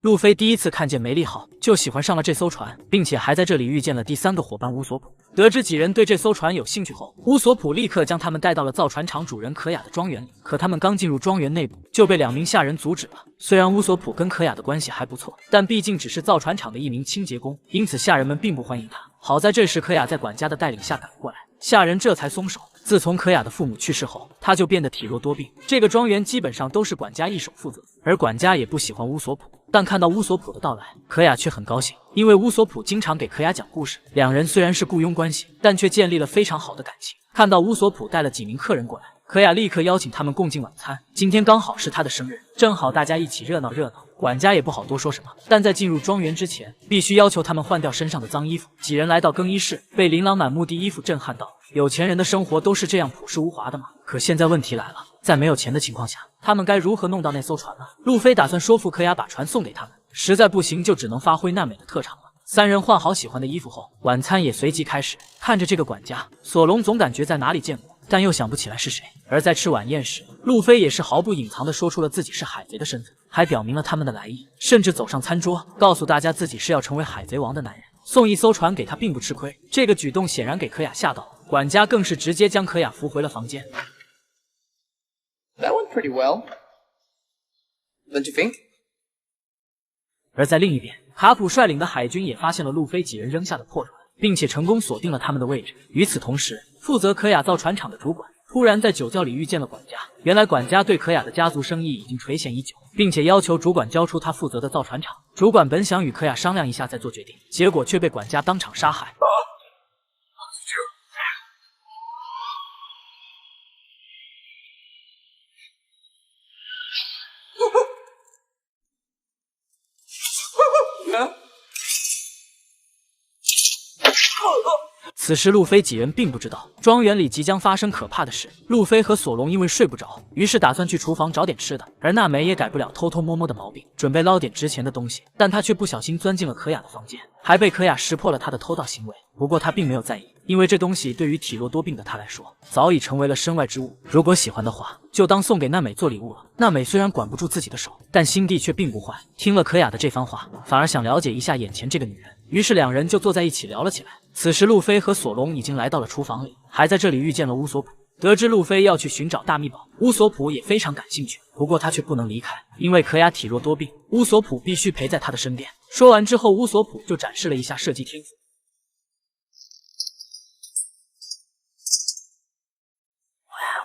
路飞第一次看见梅利号，就喜欢上了这艘船，并且还在这里遇见了第3个伙伴乌索普。得知几人对这艘船有兴趣后，乌索普立刻将他们带到了造船厂主人可雅的庄园里。可他们刚进入庄园内部，就被2名下人阻止了。虽然乌索普跟可雅的关系还不错，但毕竟只是造船厂的一名清洁工，因此下人们并不欢迎他。好在这时可雅在管家的带领下赶过来，下人这才松手。自从可雅的父母去世后，他就变得体弱多病。这个庄园基本上都是管家一手负责，而管家也不喜欢乌索普。但看到乌索普的到来，可雅却很高兴，因为乌索普经常给可雅讲故事。两人虽然是雇佣关系，但却建立了非常好的感情。看到乌索普带了几名客人过来，可雅立刻邀请他们共进晚餐。今天刚好是他的生日，正好大家一起热闹热闹。管家也不好多说什么，但在进入庄园之前，必须要求他们换掉身上的脏衣服。几人来到更衣室，被琳琅满目的衣服震撼到。有钱人的生活都是这样朴实无华的吗？可现在问题来了，在没有钱的情况下，他们该如何弄到那艘船呢？路飞打算说服可雅把船送给他们，实在不行就只能发挥娜美的特长了。3人换好喜欢的衣服后，晚餐也随即开始。看着这个管家，索隆总感觉在哪里见过，但又想不起来是谁。而在吃晚宴时，路飞也是毫不隐藏地说出了自己是海贼的身份，还表明了他们的来意，甚至走上餐桌，告诉大家自己是要成为海贼王的男人，送一艘船给他并不吃亏。这个举动显然给可雅吓到，管家更是直接将可雅扶回了房间。That went pretty well. Don't you think? 而在另一边，卡普率领的海军也发现了路飞几人扔下的破船，并且成功锁定了他们的位置。与此同时，负责可雅造船厂的主管突然在酒窖里遇见了管家。原来管家对可雅的家族生意已经垂涎已久，并且要求主管交出他负责的造船厂。主管本想与可雅商量一下再做决定，结果却被管家当场杀害。此时路飞几人并不知道庄园里即将发生可怕的事。路飞和索隆因为睡不着，于是打算去厨房找点吃的，而娜美也改不了偷偷摸摸的毛病，准备捞点值钱的东西，但她却不小心钻进了可雅的房间，还被可雅识破了她的偷盗行为。不过她并没有在意，因为这东西对于体弱多病的她来说早已成为了身外之物，如果喜欢的话就当送给娜美做礼物了。娜美虽然管不住自己的手，但心地却并不坏，听了可雅的这番话，反而想了解一下眼前这个女人，于是两人就坐在一起聊了起来。此时路飞和索隆已经来到了厨房里，还在这里遇见了乌索普。得知路飞要去寻找大秘宝，乌索普也非常感兴趣，不过他却不能离开，因为可雅体弱多病，乌索普必须陪在他的身边。说完之后，乌索普就展示了一下射击天赋。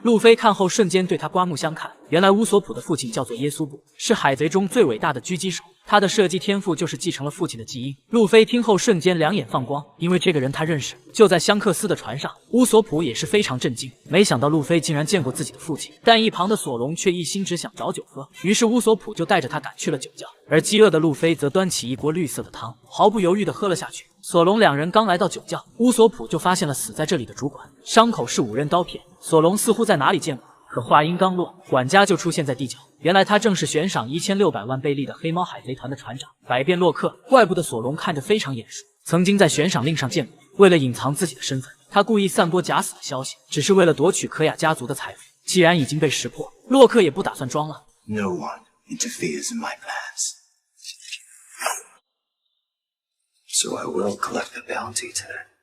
路飞看后瞬间对他刮目相看，原来乌索普的父亲叫做耶稣布，是海贼中最伟大的狙击手，他的射击天赋就是继承了父亲的基因。路飞听后瞬间两眼放光，因为这个人他认识，就在香克斯的船上。乌索普也是非常震惊，没想到路飞竟然见过自己的父亲，但一旁的索隆却一心只想找酒喝，于是乌索普就带着他赶去了酒窖，而饥饿的路飞则端起一锅绿色的汤，毫不犹豫地喝了下去。索隆两人刚来到酒窖，乌索普就发现了死在这里的主管，伤口是5刃刀片。索隆似乎在哪里见过，可话音刚落，管家就出现在地窖。原来他正是悬赏1600万贝利的黑猫海贼团的船长百变洛克，怪不得索隆看着非常眼熟，曾经在悬赏令上见过。为了隐藏自己的身份，他故意散播假死的消息，只是为了夺取可雅家族的财富。既然已经被识破，洛克也不打算装了。No one interferes in my plans. So I will collect the bounty today.